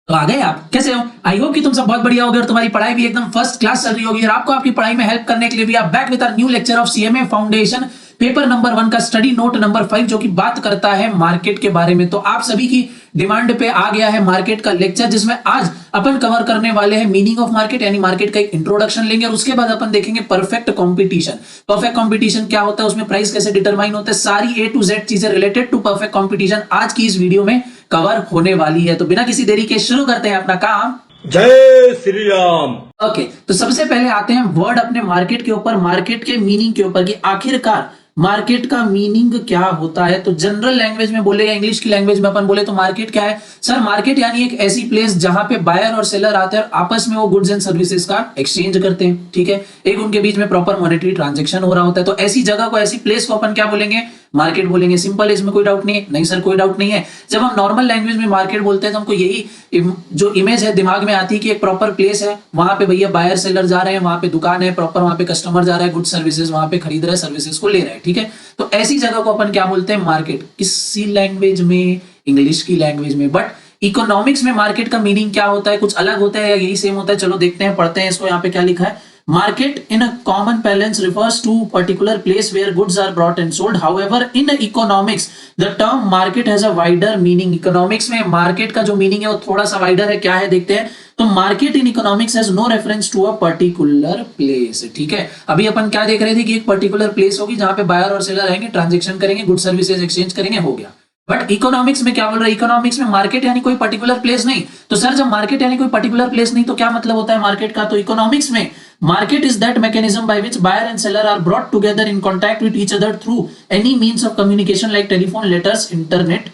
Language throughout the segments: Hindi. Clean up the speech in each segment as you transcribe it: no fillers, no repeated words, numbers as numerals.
तो आ गए आप। कैसे हो? आई होप कि तुम सब बहुत बढ़िया होगे और तुम्हारी पढ़ाई भी एकदम फर्स्ट क्लास चल रही होगी। और आपको आपकी पढ़ाई में हेल्प करने के लिए भी आप back with our new lecture of CMA foundation paper number 1 का स्टडी नोट नंबर 5 जो कि बात करता है मार्केट के बारे में। तो आप सभी की डिमांड पे आ गया है मार्केट का लेक्चर, जिसमें आज अपन कवर करने वाले हैं मीनिंग ऑफ मार्केट, यानी मार्केट का एक इंट्रोडक्शन लेंगे और उसके बाद अपन देखेंगे परफेक्ट कंपटीशन। परफेक्ट कंपटीशन क्या होता है, उसमें प्राइस कैसे डिटरमाइन होता है, सारी ए टू जेड चीजें रिलेटेड टू परफेक्ट कंपटीशन आज की इस वीडियो में कवर होने वाली है। तो बिना किसी देरी के शुरू करते हैं अपना काम। जय श्री राम। ओके, तो सबसे पहले आते हैं वर्ड अपने मार्केट के ऊपर, मार्केट के मीनिंग के ऊपर कि आखिरकार मार्केट का मीनिंग क्या होता है। तो जनरल लैंग्वेज में बोले या इंग्लिश की लैंग्वेज में अपन बोले तो मार्केट क्या है सर? मार्केट यानी एक ऐसी प्लेस जहां पे बायर और सेलर आते हैं और आपस में वो गुड्स एंड सर्विसेज का एक्सचेंज करते हैं। ठीक है, एक उनके बीच में प्रॉपर मॉनेटरी ट्रांजैक्शन हो रहा होता है। तो ऐसी जगह को, ऐसी प्लेस को अपन क्या बोलेंगे? मार्केट बोलेंगे। सिंपल, इसमें कोई डाउट नहीं है? नहीं सर, कोई डाउट नहीं है। जब हम नॉर्मल लैंग्वेज में मार्केट बोलते हैं तो हमको यही जो इमेज है दिमाग में आती है कि एक प्रॉपर प्लेस है, वहां पे भैया बायर सेलर जा रहे हैं, वहां पे दुकान है प्रॉपर, वहां पे कस्टमर जा रहा है, गुड सर्विसेज वहां पे खरीद रहा है, सर्विसेज को ले रहा है। ठीक है, तो ऐसी जगह को अपन क्या बोलते हैं? मार्केट। किसी लैंग्वेज में, इंग्लिश की लैंग्वेज में। बट इकोनॉमिक्स में मार्केट का मीनिंग क्या होता है? कुछ अलग होता है या यही सेम होता है? चलो देखते हैं, पढ़ते हैं इसको। यहाँ पे क्या लिखा है? Market in a common parlance refers to particular place where goods are bought and sold. However, in economics, the term market has a wider meaning. Economics में market का जो meaning है वो थोड़ा सा wider है। क्या है देखते हैं। तो market in economics has no reference to a particular place. ठीक है, अभी अपन क्या देख रहे थे कि एक particular place होगी जहां पे buyer और seller आएंगे, ट्रांजेक्शन करेंगे, गुड सर्विसेज एक्सचेंज करेंगे, हो गया। बट इकोनॉमिक्स में क्या बोल रहा है? इकोनॉमिक्स में मार्केट यानी कोई पर्टिकुलर प्लेस नहीं। तो सर जब मार्केट यानी कोई पर्टिकुलर प्लेस नहीं तो क्या मतलब होता है मार्केट का? तो इकोनॉमिक्स में market is that mechanism by which buyer and seller are brought together in contact with each other through any means of communication like telephone, letters, internet.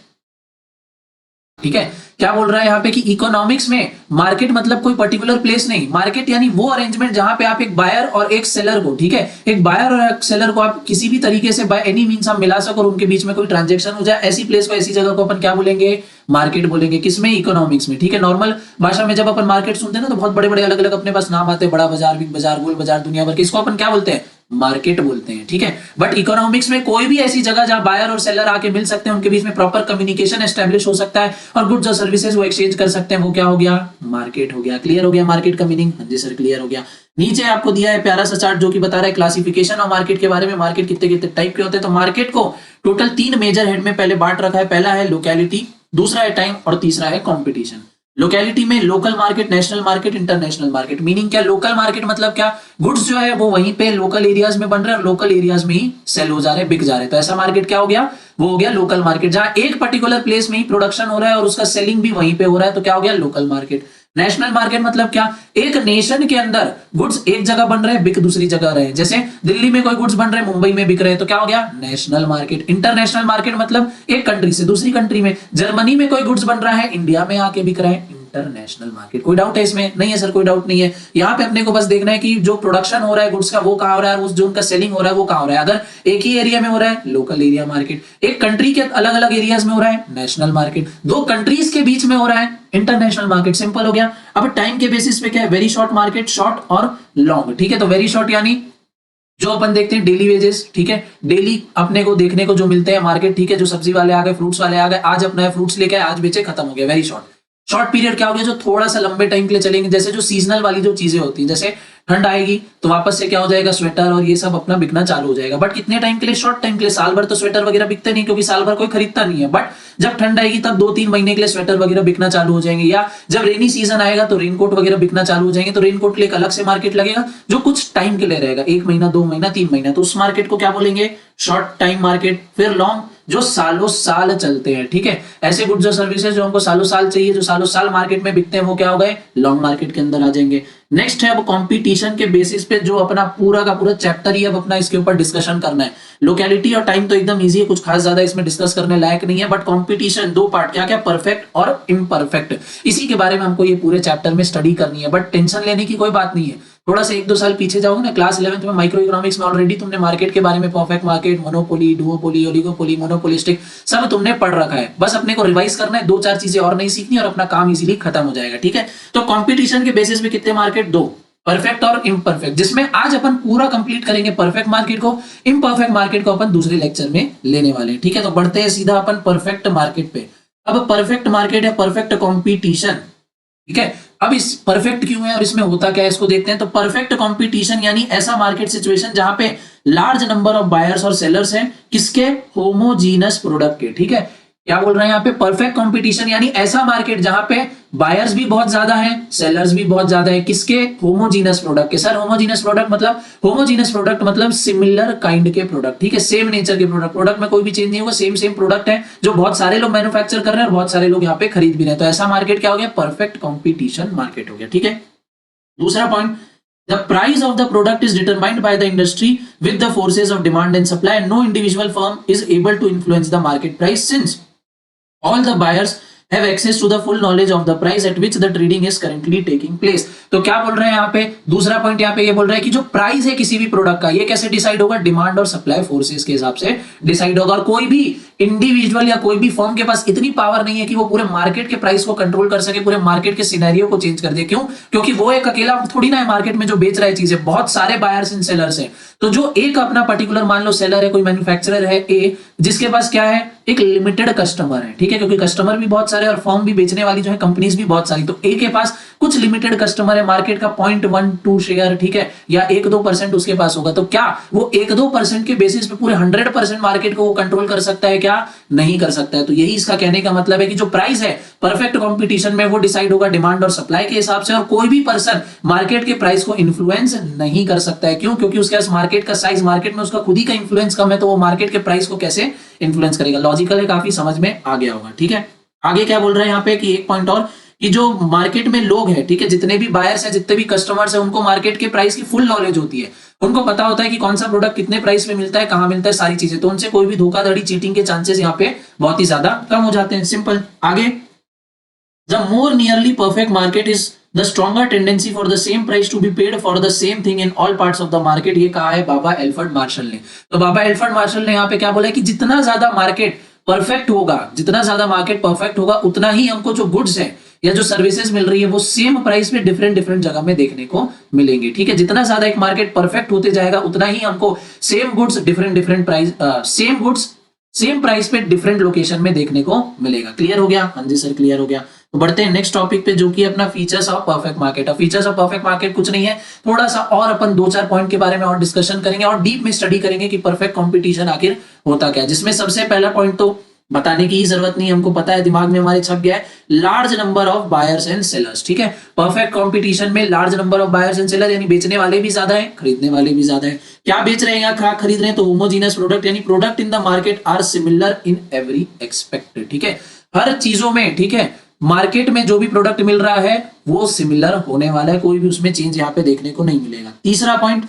ठीक है, क्या बोल रहा है यहाँ पे कि इकोनॉमिक्स में मार्केट मतलब कोई पर्टिकुलर प्लेस नहीं। मार्केट यानी वो अरेंजमेंट जहां पे आप एक बायर और एक सेलर को, ठीक है, एक बायर और एक सेलर को आप किसी भी तरीके से बाय एनी मींस आप मिला सको और उनके बीच में कोई ट्रांजैक्शन हो जाए, ऐसी प्लेस को, ऐसी जगह को अपन क्या बोलेंगे? मार्केट बोलेंगे। किसमें? इकोनॉमिक्स में। ठीक है, नॉर्मल भाषा में जब अपन मार्केट सुनते हैं ना तो बहुत बड़े बड़े अलग अलग अपने पास नाम आते हैं, बड़ा बाजार, बिग बाजार, गोल बाजार, दुनिया भर के, इसको अपन क्या बोलते हैं? मार्केट बोलते हैं। ठीक है, बट इकोनॉमिक्स में कोई भी ऐसी जगह जहां बायर और सेलर आके मिल सकते हैं, उनके बीच में प्रॉपर कम्युनिकेशन एस्टेब्लिश हो सकता है और गुड्स और सर्विसेज वो एक्सचेंज कर सकते हैं, वो क्या हो गया? मार्केट हो गया। क्लियर हो गया मार्केट का मीनिंग? हाँ जी सर, क्लियर हो गया। नीचे आपको दिया है प्यारा सा चार्ट जो कि बता रहा है क्लासिफिकेशन ऑफ मार्केट के बारे में। मार्केट कितने कितने टाइप के होते हैं? तो मार्केट को टोटल 3 मेजर हेड में पहले बांट रखा है। पहला है लोकेलिटी, दूसरा है टाइम और तीसरा है कंपटीशन। लोकेलिटी में local market, national market, international market. Meaning क्या? लोकल मार्केट मतलब क्या? गुड्स जो है वो वहीं पे लोकल एरियाज में बन रहे हैं और लोकल एरियाज में ही सेल हो जा रहे हैं, बिक जा रहे हैं। तो ऐसा मार्केट क्या हो गया? वो हो गया लोकल मार्केट, जहां एक पर्टिकुलर प्लेस में ही प्रोडक्शन हो रहा है और उसका सेलिंग भी वहीं पे हो रहा है। तो क्या हो गया? Local market. नेशनल मार्केट मतलब क्या? एक नेशन के अंदर गुड्स एक जगह बन रहे हैं, बिक दूसरी जगह रहे हैं। जैसे दिल्ली में कोई गुड्स बन रहे हैं, मुंबई में बिक रहे हैं, तो क्या हो गया? National market. इंटरनेशनल मार्केट मतलब एक कंट्री से दूसरी कंट्री में, जर्मनी में कोई गुड्स बन रहा है, इंडिया में आके बिक रहा है, इंटरनेशनल मार्केट। कोई डाउट है इसमें? नहीं है सर, कोई डाउट नहीं है। यहाँ पे अपने को बस देखना है कि जो प्रोडक्शन हो रहा है गुड्स का वो कहाँ हो रहा है और उस जो उनका सेलिंग हो रहा है वो कहाँ हो रहा है। अगर एक ही एरिया में हो रहा है, लोकल एरिया मार्केट। एक कंट्री के अलग अलग एरियाज में हो रहा है, नेशनल मार्केट। 2 कंट्रीज के बीच में हो रहा है, इंटरनेशनल मार्केट। सिंपल हो गया। अब टाइम के बेसिस पे क्या है? वेरी शॉर्ट मार्केट, शॉर्ट और लॉन्ग। ठीक है, तो वेरी शॉर्ट यानी जो अपन देखते हैं डेली वेजेस, ठीक है, डेली अपने को देखने को जो मिलते हैं मार्केट। ठीक है, जो सब्जी वाले आ गए, फ्रूट्स वाले आ गए, आज अपना फ्रूट्स लेके आए, आज बेचे, खत्म हो गया, वेरी शॉर्ट। शॉर्ट पीरियड क्या हो गया? जो थोड़ा सा लंबे टाइम के लिए चलेंगे, जैसे जो सीजनल वाली जो चीजें होती हैं, जैसे ठंड आएगी तो वापस से क्या हो जाएगा? स्वेटर और ये सब अपना बिकना चालू हो जाएगा। बट कितने टाइम के लिए? शॉर्ट टाइम के लिए। साल भर तो स्वेटर वगैरह बिकते नहीं, क्योंकि साल भर कोई खरीदता नहीं है। बट जब ठंड आएगी तब 2-3 महीने के लिए स्वेटर वगैरह बिकना चालू हो जाएंगे। या जब रेनी सीजन आएगा तो रेनकोट वगैरह बिकना चालू हो जाएंगे। तो रेनकोट के लिए एक अलग से मार्केट लगेगा जो कुछ टाइम के लिए रहेगा, 1 महीना, 2 महीना, 3 महीना। तो उस मार्केट को क्या बोलेंगे? Short time market. फिर लॉन्ग, जो सालों साल चलते हैं। ठीक है, ऐसे गुड्स और सर्विसेज जो हमको सालों साल चाहिए, जो सालों साल मार्केट में बिकते हैं, वो क्या हो गए? लॉन्ग मार्केट के अंदर आ जाएंगे। नेक्स्ट है अब कंपटीशन के बेसिस पे जो अपना पूरा का पूरा चैप्टर ही अब अपना इसके ऊपर डिस्कशन करना है। लोकेलिटी और टाइम तो एकदम इजी है, कुछ खास ज्यादा इसमें डिस्कस करने लायक नहीं है। बट कंपटीशन 2 पार्ट, क्या क्या? परफेक्ट और इम्परफेक्ट। इसी के बारे में हमको ये पूरे चैप्टर में स्टडी करनी है। बट टेंशन लेने की कोई बात नहीं है। थोड़ा सा 1-2 साल पीछे जाओगे ना, क्लास 11th में माइक्रो इकोनॉमिक्स में ऑलरेडी तुमने मार्केट के बारे में perfect market, monopoly, duopoly, oligopoly, monopolistic सब तुमने पढ़ रखा है। बस अपने को रिवाइज करना है, 2-4 चीजें और नहीं सीखनी और अपना काम इजीली खत्म हो जाएगा। ठीक है, तो कंपटीशन के बेसिस पे कितने मार्केट? 2, परफेक्ट और इम्परफेक्ट, जिसमें आज अपन पूरा कंप्लीट करेंगे परफेक्ट मार्केट को। इम्परफेक्ट मार्केट को अपन दूसरे लेक्चर में लेने वाले हैं। ठीक है, तो बढ़ते हैं सीधा अपन परफेक्ट मार्केट पे। अब परफेक्ट मार्केट है परफेक्ट कंपटीशन। ठीक है, अब इस परफेक्ट क्यों है और इसमें होता क्या है इसको देखते हैं। तो परफेक्ट कंपटीशन यानी ऐसा मार्केट सिचुएशन जहां पे लार्ज नंबर ऑफ बायर्स और सेलर्स हैं, किसके, होमोजीनस प्रोडक्ट के। ठीक है, क्या बोल रहे हैं यहाँ पे, परफेक्ट कंपटीशन यानी ऐसा मार्केट जहां पे बायर्स भी बहुत ज्यादा है, सेलर्स भी बहुत ज्यादा है, किसके, होमोजीनस प्रोडक्ट के। सर होमोजीनस प्रोडक्ट मतलब, होमोजीनस प्रोडक्ट मतलब सिमिलर काइंड के प्रोडक्ट, ठीक है, सेम नेचर के प्रोडक्ट, प्रोडक्ट में कोई भी चेंज नहीं होगा, सेम सेम प्रोडक्ट है जो बहुत सारे लोग मैन्युफैक्चर कर रहे हैं और बहुत सारे लोग यहाँ पे खरीद भी रहे हैं। तो ऐसा मार्केट क्या हो गया, परफेक्ट कॉम्पिटिशन मार्केट हो गया। ठीक है, दूसरा point, the price of the product is determined by the industry with the forces of demand and supply, and no individual firm is able to influence the market price since all the buyers have access to the full knowledge of the price at which the trading is currently taking place। तो क्या बोल रहे हैं यहाँ पे, दूसरा पॉइंट यहाँ पे ये बोल रहा है कि जो प्राइस है किसी भी प्रोडक्ट का, ये कैसे डिसाइड होगा, डिमांड और सप्लाई फोर्सेस के हिसाब से डिसाइड होगा। और कोई भी इंडिविजुअल या कोई भी फर्म के पास इतनी पावर नहीं है कि वो पूरे मार्केट के प्राइस को कंट्रोल कर सके, पूरे मार्केट के सिनेरियो को चेंज कर दे। क्यों, क्योंकि वो एक अकेला थोड़ी ना है मार्केट में जो बेच रहा है चीजें, बहुत सारे बायर्स एंड सेलर्स हैं। तो जो एक अपना पर्टिकुलर, मान लो सेलर है, कोई मैन्युफैक्चरर है ए, जिसके पास क्या है, एक लिमिटेड कस्टमर है, ठीक है, क्योंकि कस्टमर भी बहुत सारे और फर्म भी बेचने वाली जो है कंपनीज भी बहुत सारी, तो ए के पास कुछ लिमिटेड कस्टमर है, मार्केट का 0.12 शेयर, ठीक है, या 1-2% उसके पास होगा। तो क्या वो 1-2% के बेसिस पे पूरे 100% मार्केट को वो कंट्रोल कर सकता है, क्या नहीं कर सकता है। तो यही इसका कहने का मतलब है कि जो प्राइस है परफेक्ट कंपटीशन में वो डिसाइड होगा डिमांड और सप्लाई के हिसाब से, और कोई भी पर्सन मार्केट के प्राइस को इन्फ्लुएंस नहीं कर सकता है। क्यों, क्योंकि उसके पास मार्केट का साइज, मार्केट में उसका खुद ही का इन्फ्लुएंस कम है, तो वो मार्केट के प्राइस को कैसे इन्फ्लुएंस करेगा। लॉजिकल है, काफी समझ में आ गया होगा। ठीक है, आगे क्या बोल रहे हैं यहाँ पे कि एक पॉइंट और, कि जो मार्केट में लोग हैं, ठीक है, जितने भी बायर्स हैं, जितने भी कस्टमर्स हैं, उनको मार्केट के प्राइस की फुल नॉलेज होती है, उनको पता होता है कि कौन सा प्रोडक्ट कितने प्राइस में मिलता है, कहां मिलता है, सारी चीजें। तो उनसे कोई भी धोखाधड़ी, चीटिंग के चांसेस यहाँ पे बहुत ही ज्यादा कम हो जाते हैं। सिंपल। आगे, the more nearly perfect market is the stronger tendency for the same price to be paid for the same thing in all parts of the market. ये कहा है बाबा एल्फ्रेड मार्शल ने। तो बाबा एल्फ्रेड मार्शल ने यहाँ पे क्या बोला है कि जितना ज्यादा मार्केट परफेक्ट होगा, जितना ज्यादा मार्केट परफेक्ट होगा, उतना ही हमको जो गुड्स है या जो सर्विसेज मिल रही है वो सेम प्राइस पे डिफरेंट डिफरेंट जगह में देखने को मिलेंगे। ठीक है, जितना ज्यादा एक मार्केट परफेक्ट होते जाएगा, उतना ही हमको same goods different different price, same goods same price पे डिफरेंट लोकेशन में देखने को मिलेगा। क्लियर हो गया? हाँ जी सर, क्लियर हो गया। तो बढ़ते हैं नेक्स्ट टॉपिक पे, जो कि अपना फीचर्स ऑफ परफेक्ट मार्केट। अब फीचर्स ऑफ परफेक्ट मार्केट कुछ नहीं है, थोड़ा सा और अपन 2-4 पॉइंट के बारे में और डिस्कशन करेंगे और डीप में स्टडी करेंगे कि परफेक्ट कंपटीशन आखिर होता क्या है। जिसमें सबसे पहला पॉइंट तो बताने की ही जरूरत नहीं, हमको पता है, दिमाग में हमारे छप गया है, large number of buyers and sellers. ठीक है, परफेक्ट कंपटीशन में large number of buyers and seller, यानी बेचने वाले भी ज्यादा है, खरीदने वाले भी ज्यादा है। क्या बेच रहे हैं या क्या खरीद रहे हैं, तो होमोजीनस प्रोडक्ट, यानी product in the market are similar in every expect. ठीक है, हर चीजों में, ठीक है, मार्केट में जो भी प्रोडक्ट मिल रहा है वो सिमिलर होने वाला है, कोई भी उसमें चेंज यहाँ पे देखने को नहीं मिलेगा। तीसरा point,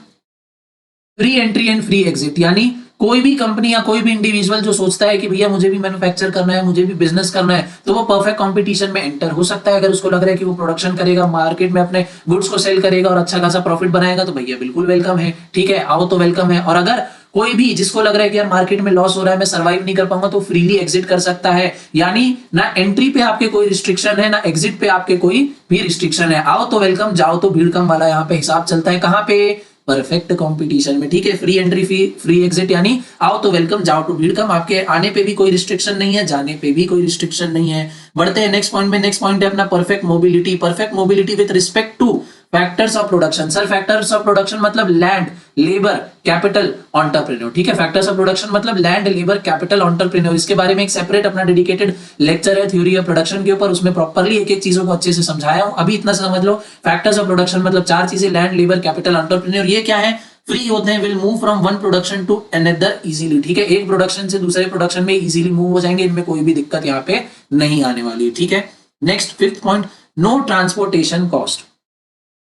free entry and free exit, यानी कोई भी कंपनी या कोई भी इंडिविजुअल जो सोचता है कि भैया मुझे भी मैन्युफैक्चर करना है, मुझे भी बिजनेस करना है, तो वो परफेक्ट कंपटीशन में एंटर हो सकता है। अगर उसको लग रहा है कि वो प्रोडक्शन करेगा, मार्केट में अपने गुड्स को सेल करेगा और अच्छा खासा प्रॉफिट बनाएगा, तो भैया बिल्कुल वेलकम है। ठीक है, आओ तो वेलकम है। और अगर कोई भी जिसको लग रहा है कि यार मार्केट में लॉस हो रहा है, मैं सर्वाइव नहीं कर पाऊंगा, तो फ्रीली एग्जिट कर सकता है। यानी ना एंट्री पे आपके कोई रिस्ट्रिक्शन है, ना एग्जिट पे आपके कोई भी रिस्ट्रिक्शन है। आओ तो वेलकम, जाओ तो भीड़ कम वाला यहाँ पे हिसाब चलता है। कहाँ पे? परफेक्ट कंपटीशन में। ठीक है, फ्री एंट्री फ्री एग्जिट, यानी आओ तो वेलकम, जाओ तो भीड़ कम। आपके आने पे भी कोई रिस्ट्रिक्शन नहीं है, जाने पे भी कोई रिस्ट्रिक्शन नहीं है। बढ़ते हैं नेक्स्ट पॉइंट में। नेक्स्ट पॉइंट है अपना perfect mobility. Perfect mobility with respect two factors of production. Sir factors of production मतलब लैंड, लेबर, कैपिटल, एंटरप्रेन्योर। ठीक है, फैक्टर्स ऑफ प्रोडक्शन मतलब लैंड, लेबर, कैपिटल, एंटरप्रेन्योर। इसके बारे में एक सेपरेट अपना डेडिकेटेड लेक्चर है थ्योरी ऑफ प्रोडक्शन के ऊपर, उसमें प्रॉपर्ली एक एक चीजों को अच्छे से समझाया हूं। अभी इतना समझ लो, फैक्टर्स ऑफ प्रोडक्शन मतलब 4 चीजें, लैंड, लेबर, कैपिटल, एंटरप्रेन्योर। ये क्या है? फ्री होते हैं, will move from one production to another easily. ठीक है, एक प्रोडक्शन से दूसरे प्रोडक्शन में इजीली मूव हो जाएंगे, इनमें कोई भी दिक्कत यहाँ पे नहीं आने वाली है। ठीक है, next 5th point, no transportation cost.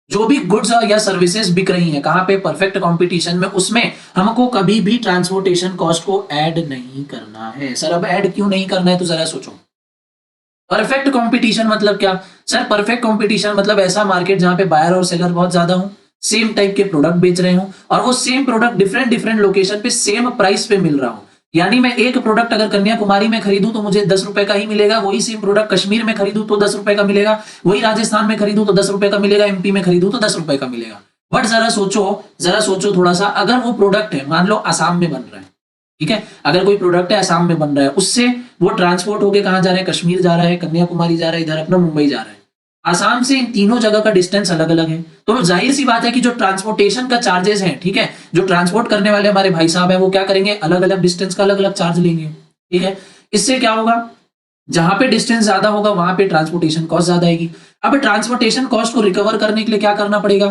जो भी गुड्स या सर्विसेज बिक रही हैं, कहां पे? परफेक्ट कंपटीशन में, उसमें हमको कभी भी ट्रांसपोर्टेशन कॉस्ट को ऐड नहीं करना है। सर अब ऐड क्यों नहीं करना है, तो जरा सोचो। परफेक्ट कंपटीशन मतलब क्या? सर परफेक्ट कंपटीशन मतलब ऐसा मार्केट जहां पे बायर और सेलर बहुत ज्यादा हो, सेम टाइप के प्रोडक्ट बेच रहे हो, और वो same product different different location पे सेम प्राइस पे मिल रहा हो। यानी मैं एक प्रोडक्ट अगर कन्याकुमारी में खरीदूं तो मुझे 10 रुपए का ही मिलेगा, वही सेम प्रोडक्ट कश्मीर में खरीदूं तो 10 रुपए का मिलेगा, वही राजस्थान में खरीदूं तो 10 रुपए का मिलेगा, एमपी में खरीदूं तो 10 रुपए का मिलेगा। बट जरा सोचो थोड़ा सा, अगर वो प्रोडक्ट है, मान लो असम में बन रहा है, ठीक है, अगर कोई प्रोडक्ट है असम में बन रहा है, उससे वो ट्रांसपोर्ट होके कहां जा रहा है? कश्मीर जा रहा है, कन्याकुमारी जा रहा है, इधर अपना मुंबई जा रहा है। आसाम से इन तीनों जगह का डिस्टेंस अलग अलग है, तो जाहिर सी बात है कि जो ट्रांसपोर्टेशन का चार्जेस है, ठीक है, जो ट्रांसपोर्ट करने वाले हमारे भाई साहब हैं वो क्या करेंगे, अलग अलग डिस्टेंस का अलग अलग चार्ज लेंगे। ठीक है, इससे क्या होगा, जहां पे डिस्टेंस ज्यादा होगा वहां पे ट्रांसपोर्टेशन कॉस्ट ज्यादा आएगी। अब ट्रांसपोर्टेशन कॉस्ट को रिकवर करने के लिए क्या करना पड़ेगा,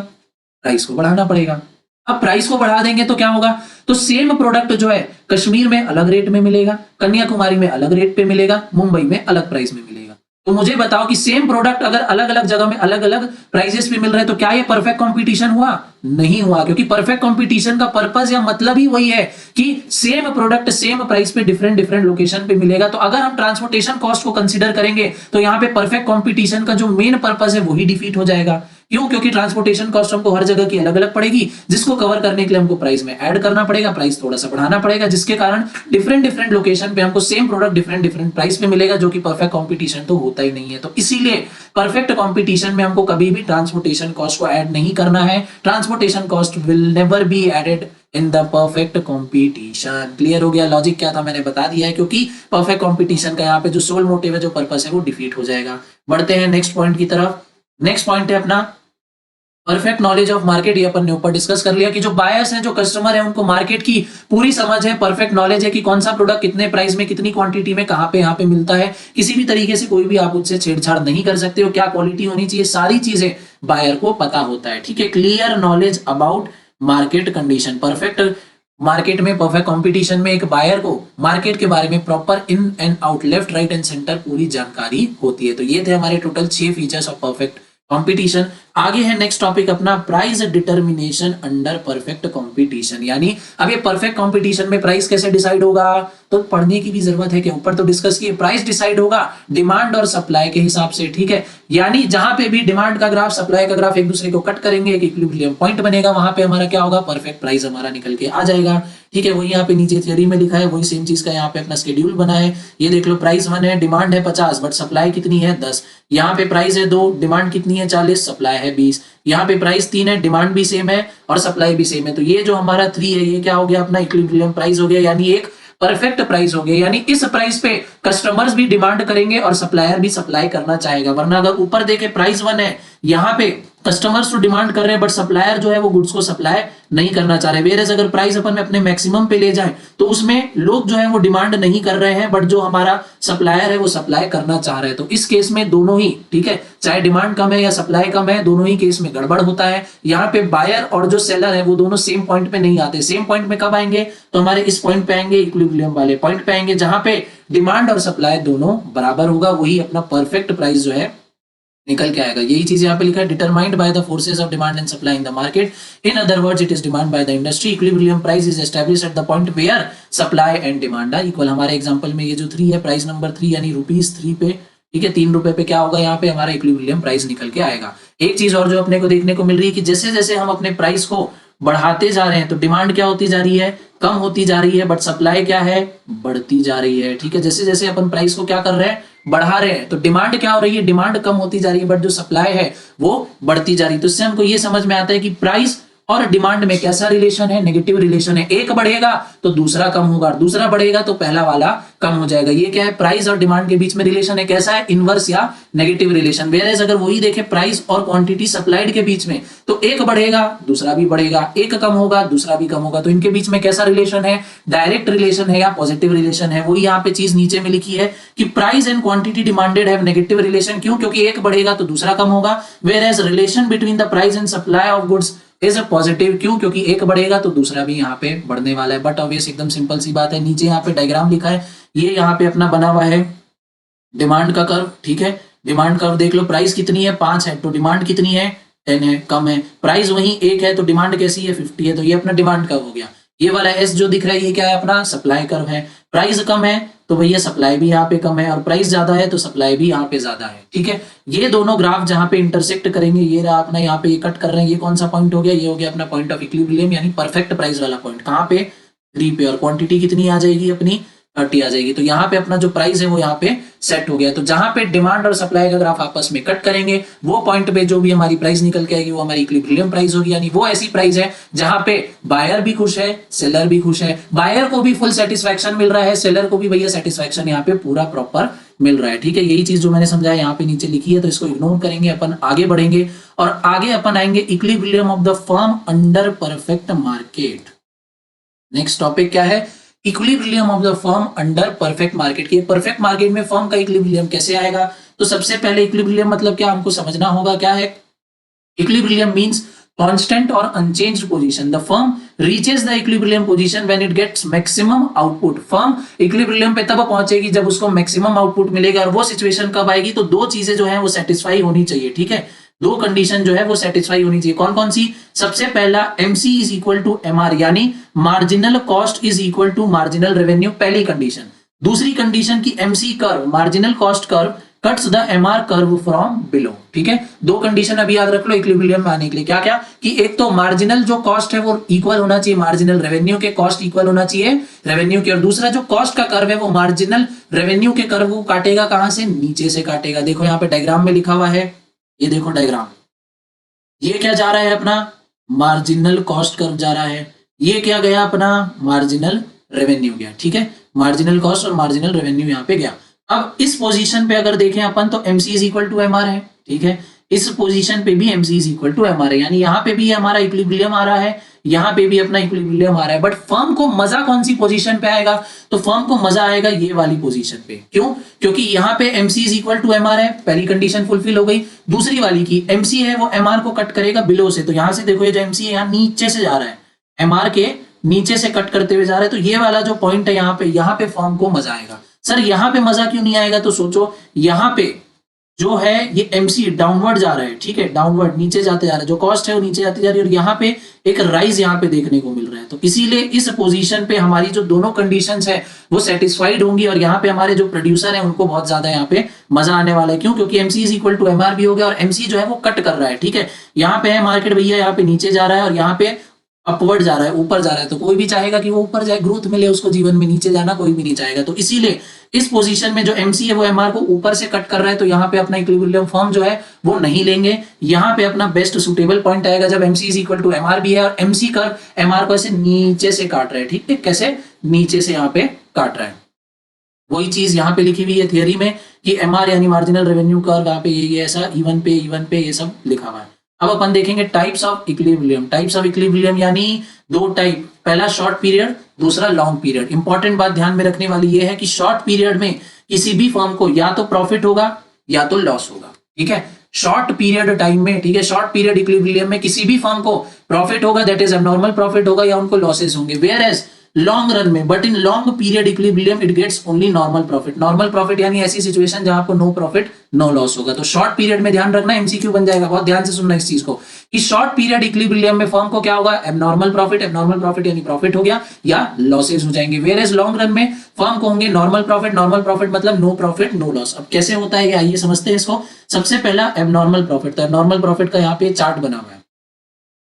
प्राइस को बढ़ाना पड़ेगा। अब प्राइस को बढ़ा देंगे तो क्या होगा, तो सेम प्रोडक्ट जो है कश्मीर में अलग रेट में मिलेगा, कन्याकुमारी में अलग रेट पे मिलेगा, मुंबई में अलग प्राइस में मिलेगा। तो मुझे बताओ कि सेम प्रोडक्ट अगर अलग अलग जगह में अलग अलग प्राइसेस पे मिल रहे हैं तो क्या ये परफेक्ट कंपटीशन हुआ, नहीं हुआ, क्योंकि परफेक्ट कंपटीशन का पर्पस या मतलब ही वही है कि सेम प्रोडक्ट सेम प्राइस पे डिफरेंट डिफरेंट लोकेशन पे मिलेगा। तो अगर हम ट्रांसपोर्टेशन कॉस्ट को कंसीडर करेंगे तो यहाँ पे परफेक्ट कंपटीशन का जो मेन पर्पस है वही डिफीट हो जाएगा। क्यों, क्योंकि ट्रांसपोर्टेशन कॉस्ट हमको हर जगह की अलग अलग पड़ेगी, जिसको कवर करने के लिए हमको प्राइस में ऐड करना पड़ेगा, प्राइस थोड़ा सा बढ़ाना पड़ेगा, जिसके कारण डिफरेंट डिफरेंट लोकेशन पे हमको same product different different price पे मिलेगा, जो कि परफेक्ट कंपटीशन तो होता ही नहीं है। तो इसीलिए परफेक्ट कंपटीशन में हमको कभी भी ट्रांसपोर्टेशन कॉस्ट को ऐड नहीं करना है। Transportation cost will never be added in the perfect competition. Clear हो गया, लॉजिक क्या था मैंने बता दिया है, क्योंकि परफेक्ट कंपटीशन का यहाँ पे जो सोल मोटिव है, जो पर्पस है, वो डिफीट हो जाएगा। बढ़ते हैं नेक्स्ट पॉइंट की तरफ। नेक्स्ट पॉइंट है अपना परफेक्ट नॉलेज ऑफ मार्केट। ये अपन ने ऊपर डिस्कस कर लिया कि जो बायर्स हैं, जो कस्टमर है, उनको मार्केट की पूरी समझ है, परफेक्ट नॉलेज है कि कौन सा प्रोडक्ट कितने प्राइस में, कितनी क्वांटिटी में, कहां पे यहाँ पे मिलता है। किसी भी तरीके से कोई भी आप उससे छेड़छाड़ नहीं कर सकते हो, क्या क्वालिटी होनी चाहिए, सारी चीजें बायर को पता होता है। ठीक है, clear knowledge about market condition. Perfect market में, परफेक्ट कंपटीशन में एक बायर को मार्केट के बारे में proper in and out, left right and centre पूरी जानकारी होती है। तो ये थे हमारे total 6 features of perfect competition. आगे है नेक्स्ट टॉपिक अपना price determination under perfect competition. यानी अब ये परफेक्ट कंपटीशन में प्राइस कैसे डिसाइड होगा, तो पढ़ने की भी जरूरत है कि ऊपर तो डिस्कस किए। प्राइस डिसाइड होगा डिमांड और सप्लाई के हिसाब से। ठीक है, यानी जहां पे भी डिमांड का ग्राफ, सप्लाई का ग्राफ एक दूसरे को कट करेंगे, एक इक्विलिब्रियम पॉइंट बनेगा, वहां पे हमारा क्या होगा, परफेक्ट प्राइस हमारा निकल के आ जाएगा। ठीक है, वही यहाँ पे नीचे थ्योरी में लिखा है, वही सेम चीज का यहाँ पे अपना शेड्यूल बना है। ये देख लो, प्राइस 1 है, डिमांड है 50, बट सप्लाई कितनी है 10। यहाँ पे प्राइस है 2, डिमांड कितनी है 40, सप्लाई है 20। यहाँ पे प्राइस 3 है, डिमांड भी सेम है और सप्लाई भी सेम है। तो ये जो हमारा 3 है, ये क्या हो गया, अपना इक्विलिब्रियम प्राइस हो गया, यानी एक परफेक्ट प्राइस हो गया। यानी इस प्राइस पे कस्टमर्स भी डिमांड करेंगे और सप्लायर भी सप्लाई करना चाहेगा। वरना अगर ऊपर देखे प्राइस 1 है, यहाँ पे कस्टमर्स तो डिमांड कर रहे हैं, बट सप्लायर जो है वो गुड्स को सप्लाई नहीं करना चाह रहे। वेरएज अगर प्राइस अपन अपने मैक्सिमम पे ले जाएं तो उसमें लोग जो है वो डिमांड नहीं कर रहे हैं, बट जो हमारा सप्लायर है वो सप्लाई करना चाह रहे हैं। तो इस केस में दोनों ही, ठीक है, चाहे डिमांड कम है या सप्लाई कम है, दोनों ही केस में गड़बड़ होता है। यहाँ पे बायर और जो सेलर है वो दोनों सेम पॉइंट पे नहीं आते। सेम पॉइंट में कब आएंगे, तो हमारे इस पॉइंट पे आएंगे, इक्विलिब्रियम वाले पॉइंट पे आएंगे, जहां पे डिमांड और सप्लाई दोनों बराबर होगा। वही अपना परफेक्ट प्राइस जो है निकल के आएगा। यही चीज यहाँ पे लिखा है, determined by the forces of demand and supply in the market. In other words, it is demand by the industry. Equilibrium price is established at the point where supply and demand are equal. हमारे एग्जांपल में ये जो 3 है, प्राइस नंबर 3 यानी ₹3 पे, ठीक है, 3 रुपए पे क्या होगा, यहाँ पे हमारा इक्विलिब्रियम प्राइस निकल के आएगा। एक चीज और जो अपने को देखने को मिल रही है कि जैसे जैसे हम अपने प्राइस को बढ़ाते जा रहे हैं तो डिमांड क्या होती जा रही है, कम होती जा रही है, बट सप्लाई क्या है, बढ़ती जा रही है। ठीक है, जैसे जैसे अपन प्राइस को क्या कर रहे हैं, बढ़ा रहे हैं, तो डिमांड क्या हो रही है, डिमांड कम होती जा रही है, बट जो सप्लाई है वो बढ़ती जा रही है। तो इससे हमको ये समझ में आता है कि प्राइस और डिमांड में कैसा रिलेशन है, नेगेटिव रिलेशन है। एक बढ़ेगा तो दूसरा कम होगा, दूसरा बढ़ेगा तो पहला वाला कम हो जाएगा। ये क्या है, प्राइस और डिमांड के बीच में रिलेशन है, कैसा है, इनवर्स या नेगेटिव रिलेशन। वेयरएज अगर वही देखे प्राइस और क्वांटिटी सप्लाइड के बीच में, तो एक बढ़ेगा दूसरा भी बढ़ेगा, एक कम होगा दूसरा भी कम होगा। तो इनके बीच में कैसा रिलेशन है, डायरेक्ट रिलेशन है या पॉजिटिव रिलेशन है। वही यहाँ पे चीज नीचे में लिखी है कि price and quantity demanded have negative relation. क्यों, क्योंकि एक बढ़ेगा तो दूसरा कम होगा। Whereas relation between the price and supply of goods is a positive. क्यों, क्योंकि एक बढ़ेगा तो दूसरा भी यहाँ पे बढ़ने वाला है। बट ऑब्वियस एकदम सिंपल सी बात है। नीचे यहाँ पे डायग्राम लिखा है, ये यहाँ पे अपना बना हुआ है डिमांड का कर्व। ठीक है, डिमांड कर्व देख लो, प्राइस कितनी है 5 है, तो डिमांड कितनी है 10 है, कम है। प्राइस वही 1 है तो डिमांड कैसी है 50 है, तो ये अपना डिमांड कर्व हो गया। ये वाला एस जो दिख रहा है ये क्या है, अपना सप्लाई कर्व है। प्राइस कम है तो भैया सप्लाई भी यहाँ पे कम है, और प्राइस ज्यादा है तो सप्लाई भी यहाँ पे ज्यादा है। ठीक है, ये दोनों ग्राफ जहां पे इंटरसेक्ट करेंगे, ये रहा अपना, यहाँ पे ये कट कर रहे हैं, ये कौन सा पॉइंट हो गया, ये हो गया अपना पॉइंट ऑफ इक्विलिब्रियम, यानी परफेक्ट प्राइस वाला पॉइंट। कहाँ पे 3 पे, और क्वांटिटी कितनी आ जाएगी अपनी 30 आ जाएगी। तो यहाँ पे अपना जो प्राइस है वो यहाँ पे सेट हो गया। तो जहां पे डिमांड और सप्लाई का ग्राफ आपस में कट करेंगे, वो पॉइंट पे जो भी हमारी प्राइस निकल के आएगी वो हमारी इक्विलिब्रियम प्राइस होगी। यानी वो ऐसी प्राइस है जहां पे बायर भी खुश है, सेलर भी खुश है। बायर को भी फुल सेटिस्फैक्शन मिल रहा है, सेलर को भी भैया सेटिस्फैक्शन यहाँ पे पूरा प्रॉपर मिल रहा है। ठीक है, यही चीज जो मैंने समझाया यहाँ पे नीचे लिखी है, तो इसको इग्नोर करेंगे, अपन आगे बढ़ेंगे और आगे अपन आएंगे equilibrium of the firm under perfect market. Next topic क्या है? Equilibrium of the firm under perfect market की। परफेक्ट मार्केट में फर्म का इक्विलिब्रियम कैसे आएगा? तो सबसे पहले इक्विलिब्रियम मतलब क्या हमको समझना होगा, क्या है equilibrium? Means constant or unchanged position. The firm reaches the equilibrium position when it gets maximum output. firm equilibrium पे तब पहुंचेगी जब उसको maximum output मिलेगा। और वो सिचुएशन कब आएगी? तो दो चीजें जो है वो सेटिस्फाई होनी चाहिए। ठीक है, दो कंडीशन जो है वो सेटिस्फाई होनी चाहिए। कौन कौन सी? सबसे पहला MC is equal to MR, यानी marginal cost is equal to marginal revenue, पहली कंडीशन। दूसरी कंडीशन की MC curve, marginal cost curve cuts the MR curve from below. ठीक है, दो कंडीशन अभी याद रख लो इक्विलिब्रियम में आने के लिए। क्या क्या? कि एक तो मार्जिनल जो कॉस्ट है वो इक्वल होना चाहिए मार्जिनल रेवेन्यू के, कॉस्ट इक्वल होना चाहिए रेवेन्यू के, और दूसरा जो कॉस्ट का कर्व है वो मार्जिनल रेवेन्यू के कर्व को काटेगा कहां से? नीचे से काटेगा। देखो यहाँ पे डायग्राम में लिखा हुआ है, ये देखो डायग्राम, ये क्या जा रहा है अपना? मार्जिनल कॉस्ट कर्व जा रहा है। ये क्या गया अपना? मार्जिनल रेवेन्यू गया। ठीक है, मार्जिनल कॉस्ट और मार्जिनल रेवेन्यू यहाँ पे गया। अब इस पोजीशन पे अगर देखें अपन तो MC is equal to MR है। ठीक है, इस पोजीशन पे भी MC is equal to MR है, यानी यहाँ पे भी हमारा इक्विलिब्रियम आ रहा है, यहाँ पे भी अपना इक्विलिब्रियम आ रहा है। बट फर्म को मजा कौन सी पोजीशन पे आएगा? तो फर्म को मजा आएगा ये वाली पोजीशन पे। क्यों? क्योंकि यहाँ पे MC is equal to MR है, पहली कंडीशन फुलफिल हो गई। दूसरी वाली की MC है वो MR को कट करेगा बिलो से, तो यहाँ से देखो ये जो MC है यहाँ नीचे से जा रहा है, MR के नीचे से कट करते हुए जा रहा है। तो ये वाला जो पॉइंट है यहाँ पे फर्म को मजा आएगा। सर यहाँ पे मजा क्यों नहीं आएगा? तो सोचो यहाँ पे जो है ये MC डाउनवर्ड जा रहा है। ठीक है, डाउनवर्ड नीचे जाते जा रहा है, जो कॉस्ट है वो नीचे जाती जा रही है, और यहाँ पे एक राइज यहाँ पे देखने को मिल रहा है। तो इसीलिए इस पोजीशन पे हमारी जो दोनों कंडीशंस है वो सेटिस्फाइड होंगी, और यहाँ पे हमारे जो प्रोड्यूसर है उनको बहुत ज्यादा यहाँ पे मजा आने वाला है। क्यों? क्योंकि MC is equal to MR भी हो गया, और MC जो है वो कट कर रहा है। ठीक है, यहाँ पे है मार्केट भैया, यहाँ पे नीचे जा रहा है और यहाँ पे अपवर्ड जा रहा है, ऊपर जा रहा है। तो कोई भी चाहेगा कि वो ऊपर जाए, ग्रोथ मिले उसको जीवन में, नीचे जाना कोई भी नहीं चाहेगा। तो इसीलिए इस पोजीशन में जो MC है वो MR को ऊपर से कट कर रहा है, तो यहाँ पे अपना इक्विलिब्रियम फॉर्म जो है वो नहीं लेंगे। यहाँ पे अपना बेस्ट सुटेबल पॉइंट आएगा जब MC is equal to MR भी है और MC कर्व MR को ऐसे नीचे से काट रहा है। ठीक है, कैसे? नीचे से यहाँ पे काट रहा है। वही चीज यहाँ पे लिखी हुई है थियरी में कि MR यानी मार्जिनल रेवेन्यू कर्व, यहाँ पे ये ऐसा इवन पे ये सब लिखा हुआ है। अब अपन देखेंगे types of equilibrium. Types of equilibrium यानी दो टाइप, पहला शॉर्ट पीरियड, दूसरा लॉन्ग पीरियड। इंपॉर्टेंट बात ध्यान में रखने वाली ये है कि शॉर्ट पीरियड में किसी भी फर्म को या तो प्रॉफिट होगा या तो लॉस होगा। ठीक है, शॉर्ट पीरियड टाइम में, ठीक है, शॉर्ट पीरियड इक्विलिब्रियम में किसी भी फर्म को प्रॉफिट होगा, दैट इज एबनॉर्मल प्रॉफिट होगा, या उनको लॉसेस होंगे। वेयर एज लॉन्ग रन में, but in long period equilibrium it gets only normal profit. Normal profit यानी ऐसी सिचुएशन जहां आपको नो प्रॉफिट नो लॉस होगा। तो शॉर्ट पीरियड में ध्यान रखना, MCQ बन जाएगा, बहुत ध्यान से सुनना इस चीज को, कि शॉर्ट पीरियड इक्विलिब्रियम में फर्म को क्या होगा? एबनॉर्मल प्रॉफिट यानी प्रॉफिट हो गया या लॉसेस हो जाएंगे। वेयर एज लॉन्ग रन में फर्म को होंगे नॉर्मल प्रॉफिट मतलब नो प्रॉफिट नो लॉस। अब कैसे होता है ये आइए समझते हैं इसको। सबसे पहला एबनॉर्मल प्रॉफिट, तो एबनॉर्मल प्रॉफिट का यहाँ पे चार्ट बना हुआ है।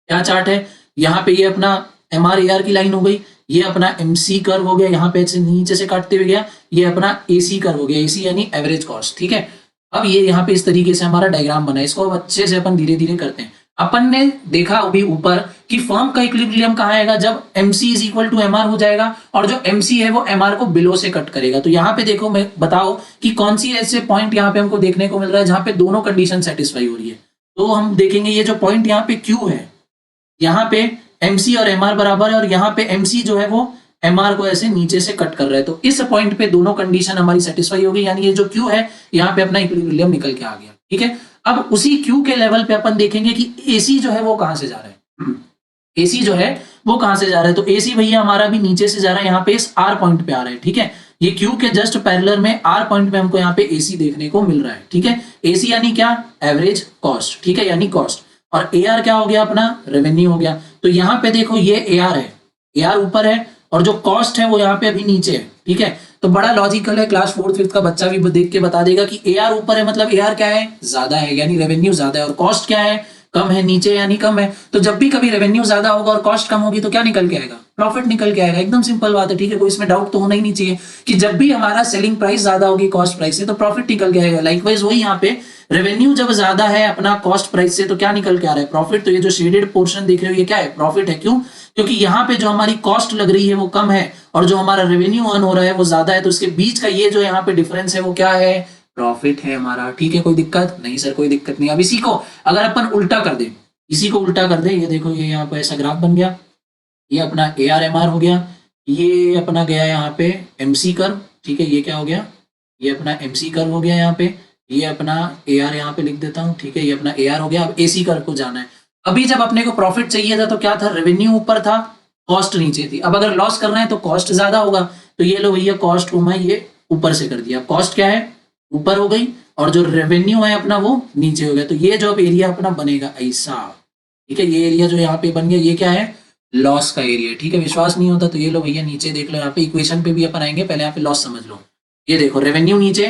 क्या चार्ट है? यहाँ पे ये अपना MR AR की लाइन हो गई, ये अपना MC कर्व हो गया, यहाँ पे नीचे से काटते हुए गया, ये अपना AC कर्व हो गया, AC यानी एवरेज कॉस्ट। ठीक है, अब ये यहाँ पे इस तरीके से हमारा डायग्राम बना है, इसको अब अच्छे से अपन धीरे धीरे करते हैं। अपन ने देखा अभी ऊपर कि फर्म का इक्विलिब्रियम कहाँ आएगा? जब MC is equal to MR हो जाएगा और जो MC है वो MR को बिलो से कट करेगा। तो यहाँ पे देखो, मैं बताओ कि कौन सी ऐसे पॉइंट यहाँ पे हमको देखने को मिल रहा है जहां पे दोनों कंडीशन सेटिस्फाई हो रही है। तो हम देखेंगे ये जो पॉइंट यहाँ पे Q है, यहाँ पे MC और MR बराबर है, और यहाँ पे MC जो है वो MR को ऐसे नीचे से कट कर रहा है। तो इस पॉइंट पे दोनों कंडीशन हमारी सेटिस्फाई होगी, यानी ये जो Q है यहाँ पे अपना इक्विलिब्रियम निकल के आ गया। ठीक है, अब उसी Q के लेवल पे अपन देखेंगे कि AC जो है वो कहां से जा रहा है। AC जो है वो कहां से जा रहा है? तो AC भैया हमारा भी नीचे से जा रहा है, यहाँ पे इस R पॉइंट पे आ रहा है। ठीक है, ये Q के जस्ट पैरेलल में R पॉइंट पे हमको यहाँ पे AC देखने को मिल रहा है। ठीक है, AC यानी क्या? Average cost. ठीक है, यानी कॉस्ट, और AR क्या हो गया? अपना रेवेन्यू हो गया। तो यहाँ पे देखो ये AR है, AR ऊपर है और जो कॉस्ट है वो यहाँ पे अभी नीचे है। ठीक है, तो बड़ा लॉजिकल है, क्लास 4th 5th का बच्चा भी देख के बता देगा कि AR ऊपर है मतलब AR क्या है? ज्यादा है, यानी रेवेन्यू ज्यादा है, और कॉस्ट क्या है? कम है, नीचे यानी कम है। तो जब भी कभी रेवेन्यू ज्यादा होगा और कॉस्ट कम होगी तो क्या निकल के आएगा? प्रॉफिट निकल के आएगा। एकदम सिंपल बात है, ठीक है, कोई इसमें डाउट तो होना ही नहीं चाहिए कि जब भी हमारा सेलिंग प्राइस ज्यादा होगी कॉस्ट प्राइस से तो प्रॉफिट निकल के आएगा। लाइकवाइज वही यहाँ पे रेवेन्यू जब ज्यादा है अपना कॉस्ट प्राइस से तो क्या निकल के आ रहा है? प्रॉफिट। तो ये जो शेडेड पोर्शन देख रहे हो ये क्या है? प्रॉफिट है। क्यों? क्योंकि यहाँ पे जो हमारी कॉस्ट लग रही है वो कम है और जो हमारा रेवेन्यू अर्न हो रहा है वो ज्यादा है, तो इसके बीच का ये जो यहाँ पे डिफरेंस है वो क्या है? प्रॉफिट है हमारा। ठीक है, कोई दिक्कत नहीं सर? कोई दिक्कत नहीं। अब इसी को अगर अपन उल्टा कर दे, इसी को उल्टा कर दे, ये देखो ये यहाँ पे ऐसा ग्राफ बन गया, ये अपना ARMR हो गया, ये अपना गया यहाँ पे MC कर्व। ठीक है, ये क्या हो गया? ये अपना MC कर्व हो गया यहाँ पे, ये अपना AR यहाँ पे लिख देता हूँ। ठीक है, ये अपना AR हो गया। अब AC कर्व को जाना है। अभी जब अपने को प्रॉफिट चाहिए था तो क्या था? रेवेन्यू ऊपर था, कॉस्ट नीचे थी। अब अगर लॉस कर रहे हैं तो कॉस्ट ज्यादा होगा, तो ये लो भैया कॉस्ट को मैं ये ऊपर से कर दिया। कॉस्ट क्या है? ऊपर हो गई, और जो रेवेन्यू है अपना वो नीचे हो गया। तो ये जो अब एरिया अपना बनेगा ऐसा, ठीक है, ये एरिया जो यहाँ पे बन गया ये क्या है? लॉस का एरिया। ठीक है, विश्वास नहीं होता तो ये लो भैया नीचे देख लो, यहाँ पे इक्वेशन पे भी अपन आएंगे, पहले यहाँ पे लॉस समझ लो। ये देखो रेवेन्यू नीचे,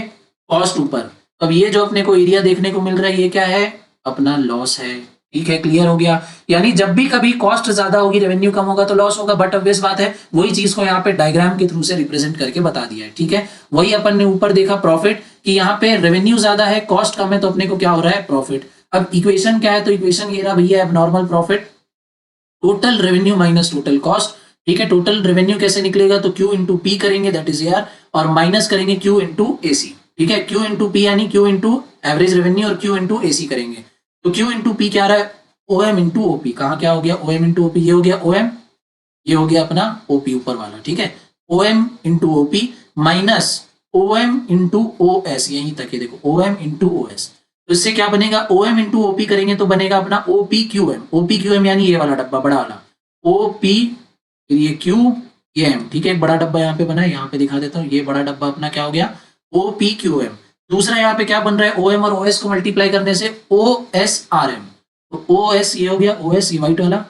कॉस्ट ऊपर। अब ये जो अपने को एरिया देखने को मिल रहा है ये क्या है? अपना लॉस है। ठीक है, क्लियर हो गया। यानी जब भी कभी कॉस्ट ज्यादा होगी रेवेन्यू कम होगा तो लॉस होगा। बट ऑब्वियस बात है, वही चीज को यहाँ पे डायग्राम के थ्रू से रिप्रेजेंट करके बता दिया है। ठीक है, वही अपन ने ऊपर देखा प्रॉफिट कि यहाँ पे रेवेन्यू ज्यादा है कॉस्ट कम है तो अपने को क्या हो रहा है? प्रॉफिट। अब इक्वेशन क्या है? तो इक्वेशन ये रहा भैया, अब normal profit total revenue minus total cost. ठीक है, टोटल रेवेन्यू कैसे निकलेगा? तो Q इंटू पी करेंगे, दैट इज AR, और माइनस करेंगे Q इंटू AC। ठीक है, Q इंटू पी यानी Q इंटू एवरेज रेवेन्यू और Q इंटू AC करेंगे। तो Q इंटू पी क्या रहा है? OM into OP। कहाँ क्या हो गया? OM into OP। ये हो गया OM, ये हो गया अपना OP ऊपर वाला। ठीक है, OM into OP minus OM into OS, यहीं तक है देखो, OM इंटू OS। तो इससे क्या बनेगा? OM इंटू OP करेंगे तो बनेगा अपना OPQM। OPQM यानी ये वाला डब्बा बड़ा वाला, OP, ये Q, ये M। ठीक है, एक बड़ा डब्बा यहाँ पे बना है, यहाँ पे दिखा देता हूँ। ये बड़ा डब्बा अपना क्या हो गया? OPQM। दूसरा यहाँ पे क्या बन रहा है? OM और OS को मल्टीप्लाई करने से OSRM। तो OS ये हो गया, OS ये व्हाइट वाला,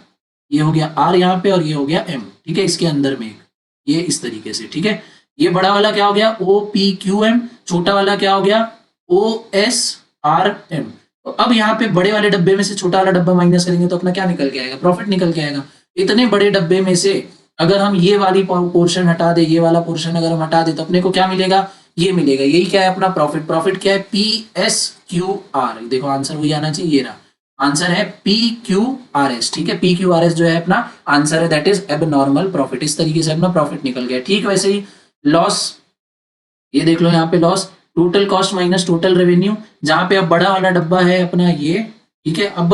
ये हो गया R यहाँ पे, और ये हो गया M। ठीक है, इसके अंदर में ये इस तरीके से। ठीक है, ये बड़ा वाला क्या हो गया? OPQM, छोटा वाला क्या हो गया? OSRM। तो अब यहाँ पे बड़े वाले डब्बे में से छोटा वाला डब्बा माइनस करेंगे तो अपना क्या निकल के आएगा? प्रॉफिट निकल के आएगा। इतने बड़े डब्बे में से अगर हम ये वाली पोर्शन हटा दे, ये वाला पोर्शन अगर हम हटा दे तो अपने को क्या मिलेगा? ये मिलेगा। यही क्या है अपना प्रॉफिट। प्रॉफिट क्या है? PSQR। देखो आंसर वही आना चाहिए, ये रहा आंसर है PQRS। ठीक है, PQRS जो है अपना आंसर है, दैट इज एबनॉर्मल प्रॉफिट। इस तरीके से अपना प्रॉफिट निकल गया। ठीक, वैसे ही लॉस, ये देख लो यहाँ पे loss, total cost minus total revenue, जहां पे अब बड़ा वाला डब्बा है अपना ये। ठीक है, अब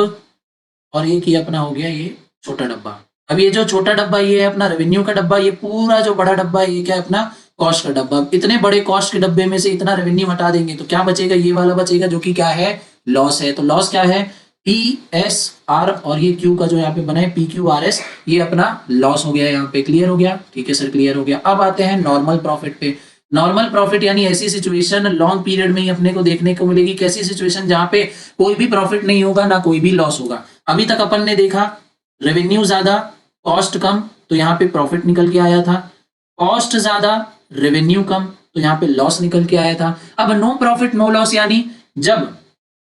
और एक ही अपना हो गया ये छोटा डब्बा। अब ये जो छोटा डब्बा ये है अपना रेवेन्यू का डब्बा, ये पूरा जो बड़ा डब्बा है ये क्या है? अपना कॉस्ट का डब्बा। अब इतने बड़े कॉस्ट के डब्बे में से इतना रेवेन्यू हटा देंगे तो क्या बचेगा? ये वाला बचेगा, जो कि क्या है? लॉस है। तो लॉस क्या है? PSR, और ये Q का जो यहाँ पे बना है PQRS, ये अपना लॉस हो गया यहाँ पे। क्लियर हो गया? ठीक है सर, क्लियर हो गया। अब आते हैं नॉर्मल प्रॉफिट पे। नॉर्मल प्रॉफिट यानी ऐसी सिचुएशन लॉन्ग पीरियड में ही अपने को देखने को मिलेगी। कैसी सिचुएशन? जहां पे कोई भी प्रॉफिट नहीं होगा ना कोई भी लॉस होगा। अभी तक अपन ने देखा रेवेन्यू ज्यादा कॉस्ट कम, तो यहाँ पे प्रॉफिट निकल के आया था। कॉस्ट ज्यादा रेवेन्यू कम, तो यहाँ पे लॉस निकल के आया था। अब नो प्रॉफिट नो लॉस यानी जब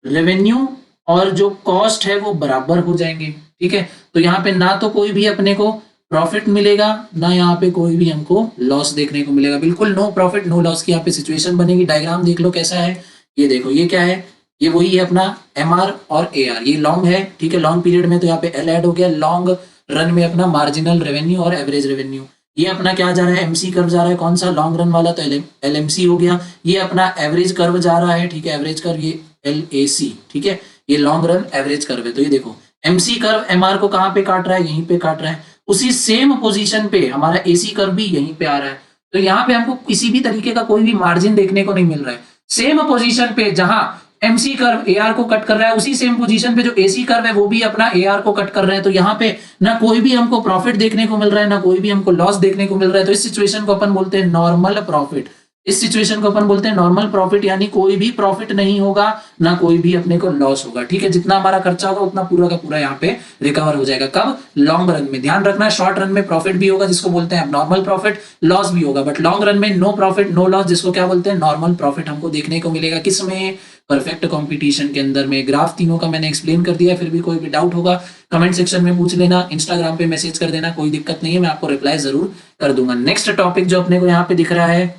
रेवेन्यू और जो कॉस्ट है वो बराबर हो जाएंगे। ठीक है, तो यहाँ पे ना तो कोई भी अपने को प्रॉफिट मिलेगा ना यहाँ पे कोई भी हमको लॉस देखने को मिलेगा। बिल्कुल नो प्रॉफिट नो लॉस की यहाँ पे सिचुएशन बनेगी। डायग्राम देख लो कैसा है। ये देखो, ये क्या है? ये वही है अपना MR और AR। ये लॉन्ग है। ठीक है, लॉन्ग पीरियड में तो यहाँ पे L ऐड हो गया। लॉन्ग रन में अपना मार्जिनल रेवेन्यू और एवरेज रेवेन्यू। ये अपना क्या जा रहा है? MC कर्व जा रहा है। कौन सा? लॉन्ग रन वाला, तो LMC हो गया। ये अपना एवरेज कर्व जा रहा है। ठीक है, एवरेज कर्व ये LAC। ठीक है, ये लॉन्ग रन एवरेज कर्व है। तो ये देखो MC कर्व MR को कहाँ पे काट रहा है? यहीं पे काट रहा है। उसी सेम पोजीशन पे हमारा AC कर्व भी यहीं पे आ रहा है। तो यहाँ पे हमको किसी भी तरीके का कोई भी मार्जिन देखने को नहीं मिल रहा है। सेम पोजीशन पे जहां MC कर्व AR को कट कर रहा है, उसी सेम पोजीशन पे जो AC कर्व है वो भी अपना AR को कट कर रहा है। तो यहाँ पे ना कोई भी हमको प्रॉफिट देखने को मिल रहा है ना कोई भी हमको लॉस देखने को मिल रहा है। तो इस सिचुएशन को अपन बोलते हैं नॉर्मल प्रॉफिट। इस सिचुएशन को अपन बोलते हैं नॉर्मल प्रॉफिट, यानी कोई भी प्रॉफिट नहीं होगा ना कोई भी अपने को लॉस होगा। ठीक है, जितना हमारा खर्चा होगा उतना पूरा का पूरा यहाँ पे रिकवर हो जाएगा। कब? लॉन्ग रन में। ध्यान रखना, शॉर्ट रन में प्रॉफिट भी होगा जिसको बोलते हैं नॉर्मल प्रॉफिट, लॉस भी होगा, बट लॉन्ग रन में नो प्रॉफिट नो लॉस जिसको क्या बोलते हैं? नॉर्मल प्रॉफिट हमको देखने को मिलेगा। किसमें? परफेक्ट कंपटीशन के अंदर में ग्राफ तीनों का मैंने एक्सप्लेन कर दिया है। फिर भी कोई भी डाउट होगा कमेंट सेक्शन में पूछ लेना, इंस्टाग्राम पे मैसेज कर देना, कोई दिक्कत नहीं है, मैं आपको रिप्लाई जरूर कर दूंगा। नेक्स्ट टॉपिक जो अपने को यहाँ पे दिख रहा है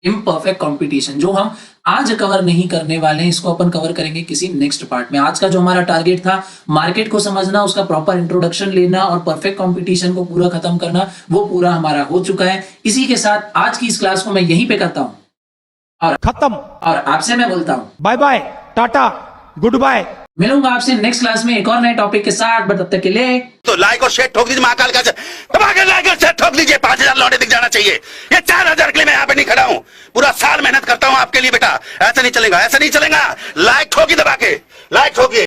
इम्परफेक्ट कंपटीशन, जो हम आज कवर नहीं करने वाले हैं, इसको अपन कवर करेंगे किसी नेक्स्ट पार्ट में। आज का जो हमारा टारगेट था मार्केट को समझना, उसका प्रॉपर इंट्रोडक्शन लेना और परफेक्ट कंपटीशन को पूरा खत्म करना, वो पूरा हमारा हो चुका है। इसी के साथ आज की इस क्लास को मैं यहीं पे करता हूं और खत्म। और आपसे मैं बोलता हूं bye bye, tata, goodbye. मिलूंगा आपसे नेक्स्ट क्लास में एक और नए टॉपिक के साथ, बट तब तक के लिए तो लाइक और शेयर ठोक दीजिए, महाकाल का दबाकर लाइक और शेयर ठोक दीजिए। 5000 लौटे दिख जाना चाहिए। ये 4000 के लिए मैं यहाँ पे नहीं खड़ा हूँ, पूरा साल मेहनत करता हूँ आपके लिए बेटा। ऐसा नहीं चलेगा, ऐसा नहीं चलेगा। लाइक ठोकी दबा के, लाइक ठोकी।